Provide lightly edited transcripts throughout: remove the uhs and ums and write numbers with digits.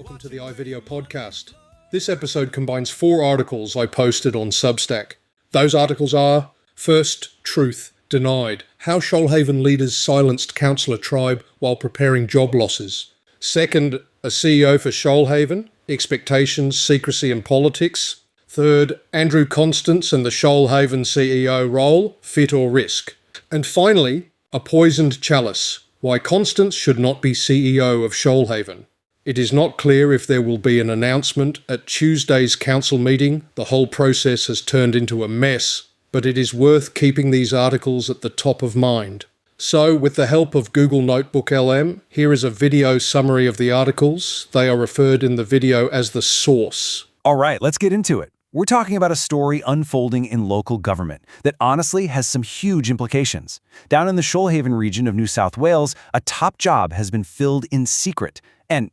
welcome to the iVideo podcast. This episode combines 4 articles I posted on Substack. Those articles are: first, Truth Denied, how Shoalhaven leaders silenced councillor tribe while preparing job losses. Second, a CEO for Shoalhaven, expectations, secrecy and politics. Third, Andrew Constance and the Shoalhaven CEO role, fit or risk. And finally, a poisoned chalice, why Constance should not be CEO of Shoalhaven. It is not clear if there will be an announcement at Tuesday's council meeting. The whole process has turned into a mess, but it is worth keeping these articles at the top of mind. So, with the help of Google Notebook LM, here is a video summary of the articles. They are referred in the video as the source. All right, let's get into it. We're talking about a story unfolding in local government that honestly has some huge implications. Down in the Shoalhaven region of New South Wales, a top job has been filled in secret. And,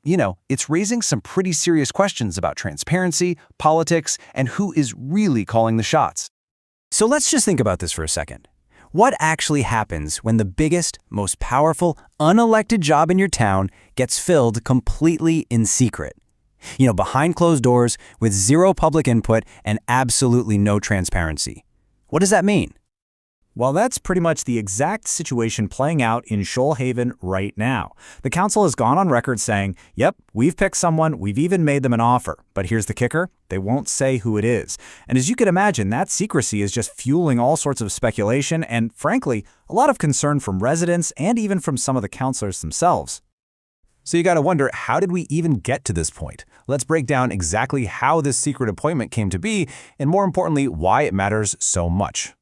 it's raising some pretty serious questions about transparency, politics, and who is really calling the shots. So let's just think about this for a second. What actually happens when the biggest, most powerful, unelected job in your town gets filled completely in secret? Behind closed doors, with zero public input and absolutely no transparency. What does that mean? Well, that's pretty much the exact situation playing out in Shoalhaven right now. The council has gone on record saying, yep, we've picked someone, we've even made them an offer. But here's the kicker, they won't say who it is. And as you can imagine, that secrecy is just fueling all sorts of speculation and, frankly, a lot of concern from residents and even from some of the councillors themselves. So you gotta wonder, how did we even get to this point? Let's break down exactly how this secret appointment came to be, and more importantly, why it matters so much.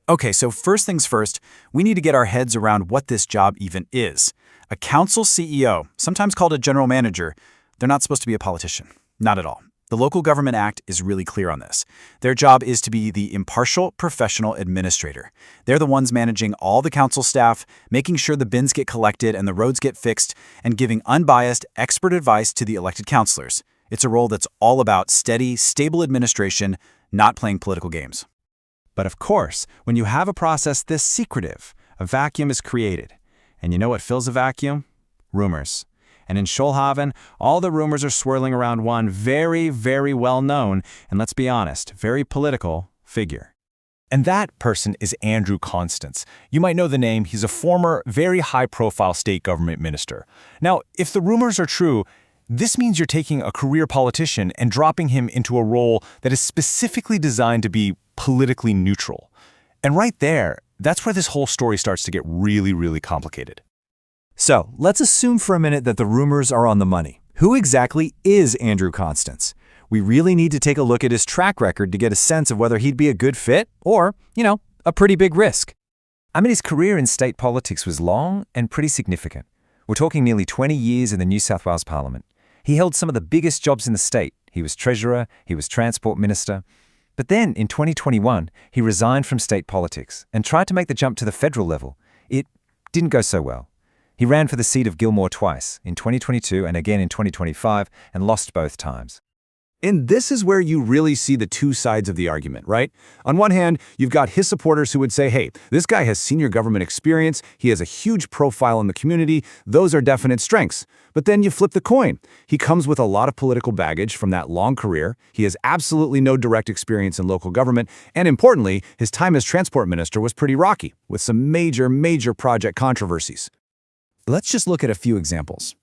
Okay, so first things first, we need to get our heads around what this job even is. A council CEO, sometimes called a general manager, they're not supposed to be a politician. Not at all. The Local Government Act is really clear on this. Their job is to be the impartial professional administrator. They're the ones managing all the council staff, making sure the bins get collected and the roads get fixed, and giving unbiased, expert advice to the elected councillors. It's a role that's all about steady, stable administration, not playing political games. But of course, when you have a process this secretive, a vacuum is created. And you know what fills a vacuum? Rumors. And in Shoalhaven, all the rumors are swirling around one very, very well-known, and let's be honest, very political figure. And that person is Andrew Constance. You might know the name. He's a former, very high-profile state government minister. Now, if the rumors are true, this means you're taking a career politician and dropping him into a role that is specifically designed to be politically neutral. And right there, that's where this whole story starts to get really, really complicated. So, let's assume for a minute that the rumors are on the money. Who exactly is Andrew Constance? We really need to take a look at his track record to get a sense of whether he'd be a good fit or, a pretty big risk. His career in state politics was long and pretty significant. We're talking nearly 20 years in the New South Wales Parliament. He held some of the biggest jobs in the state. He was Treasurer, he was Transport Minister. But then, in 2021, he resigned from state politics and tried to make the jump to the federal level. It didn't go so well. He ran for the seat of Gilmore twice, in 2022 and again in 2025, and lost both times. And this is where you really see the two sides of the argument, right? On one hand, you've got his supporters who would say, hey, this guy has senior government experience, he has a huge profile in the community, those are definite strengths. But then you flip the coin. He comes with a lot of political baggage from that long career, he has absolutely no direct experience in local government, and importantly, his time as transport minister was pretty rocky, with some major project controversies. Let's just look at a few examples.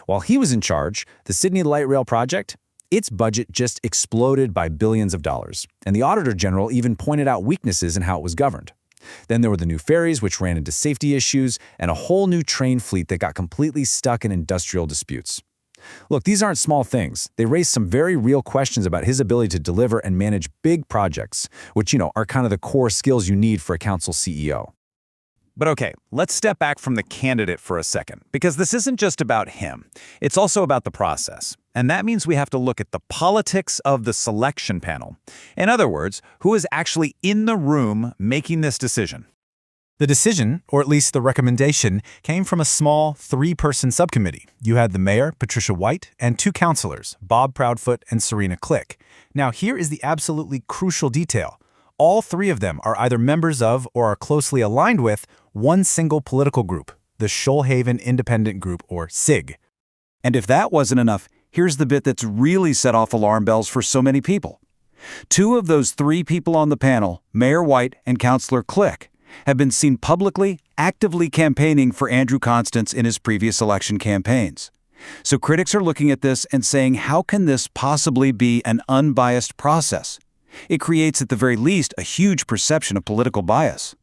While he was in charge, the Sydney Light Rail project, its budget just exploded by billions of dollars, and the Auditor General even pointed out weaknesses in how it was governed. Then there were the new ferries, which ran into safety issues, and a whole new train fleet that got completely stuck in industrial disputes. Look, these aren't small things. They raise some very real questions about his ability to deliver and manage big projects, which, are kind of the core skills you need for a council CEO. But okay, let's step back from the candidate for a second, because this isn't just about him. It's also about the process. And that means we have to look at the politics of the selection panel. In other words, who is actually in the room making this decision? The decision, or at least the recommendation, came from a small 3-person subcommittee. You had the mayor, Patricia White, and 2 councillors, Bob Proudfoot and Serena Click. Now, here is the absolutely crucial detail. All 3 of them are either members of or are closely aligned with one single political group, the Shoalhaven Independent Group, or SIG. And if that wasn't enough, here's the bit that's really set off alarm bells for so many people. 2 of those 3 people on the panel, Mayor White and Councillor Click, have been seen publicly, actively campaigning for Andrew Constance in his previous election campaigns. So critics are looking at this and saying, how can this possibly be an unbiased process? It creates, at the very least, a huge perception of political bias.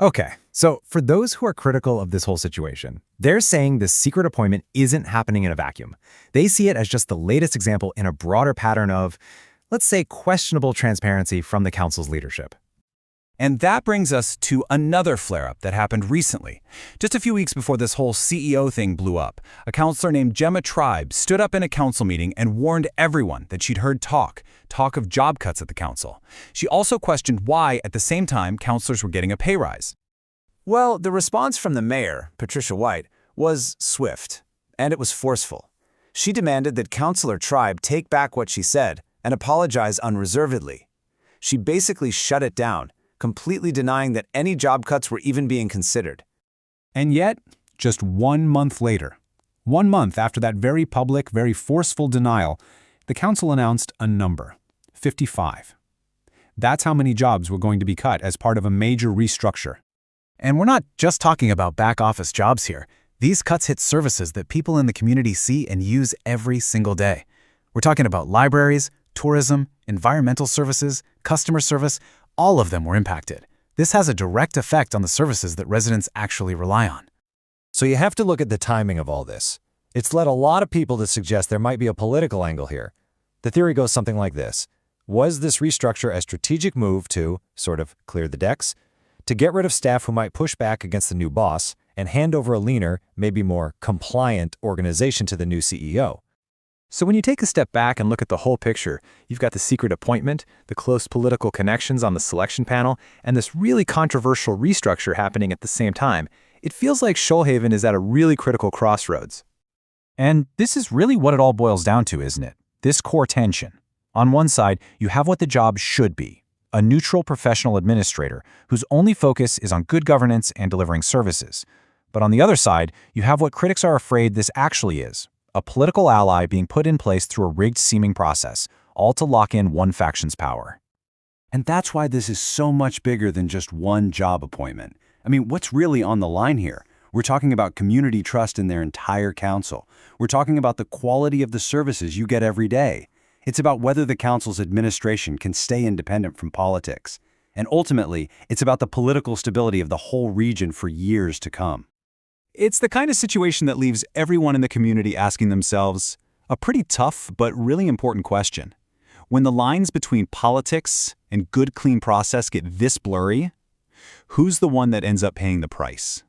Okay, so for those who are critical of this whole situation, they're saying this secret appointment isn't happening in a vacuum. They see it as just the latest example in a broader pattern of, let's say, questionable transparency from the council's leadership. And that brings us to another flare-up that happened recently. Just a few weeks before this whole CEO thing blew up, a councillor named Gemma Tribe stood up in a council meeting and warned everyone that she'd heard talk of job cuts at the council. She also questioned why, at the same time, councillors were getting a pay rise. Well, the response from the mayor, Patricia White, was swift, and it was forceful. She demanded that Councillor Tribe take back what she said and apologize unreservedly. She basically shut it down, completely denying that any job cuts were even being considered. And yet, just 1 month later, 1 month after that very public, very forceful denial, the council announced a number, 55. That's how many jobs were going to be cut as part of a major restructure. And we're not just talking about back office jobs here. These cuts hit services that people in the community see and use every single day. We're talking about libraries, tourism, environmental services, customer service. All of them were impacted. This has a direct effect on the services that residents actually rely on. So you have to look at the timing of all this. It's led a lot of people to suggest there might be a political angle here. The theory goes something like this. Was this restructure a strategic move to, sort of, clear the decks? To get rid of staff who might push back against the new boss and hand over a leaner, maybe more compliant organization to the new CEO? So when you take a step back and look at the whole picture, you've got the secret appointment, the close political connections on the selection panel, and this really controversial restructure happening at the same time. It feels like Shoalhaven is at a really critical crossroads. And this is really what it all boils down to, isn't it? This core tension. On one side, you have what the job should be, a neutral professional administrator whose only focus is on good governance and delivering services. But on the other side, you have what critics are afraid this actually is, a political ally being put in place through a rigged-seeming process, all to lock in one faction's power. And that's why this is so much bigger than just one job appointment. I mean, what's really on the line here? We're talking about community trust in their entire council. We're talking about the quality of the services you get every day. It's about whether the council's administration can stay independent from politics. And ultimately, it's about the political stability of the whole region for years to come. It's the kind of situation that leaves everyone in the community asking themselves a pretty tough but really important question. When the lines between politics and good, clean process get this blurry, who's the one that ends up paying the price?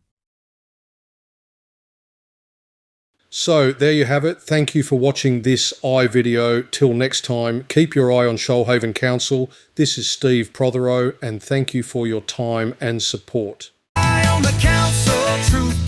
So there you have it. Thank you for watching this video. Till next time, keep your eye on Shoalhaven Council. This is Steve Prothero, and thank you for your time and support. On the council, truth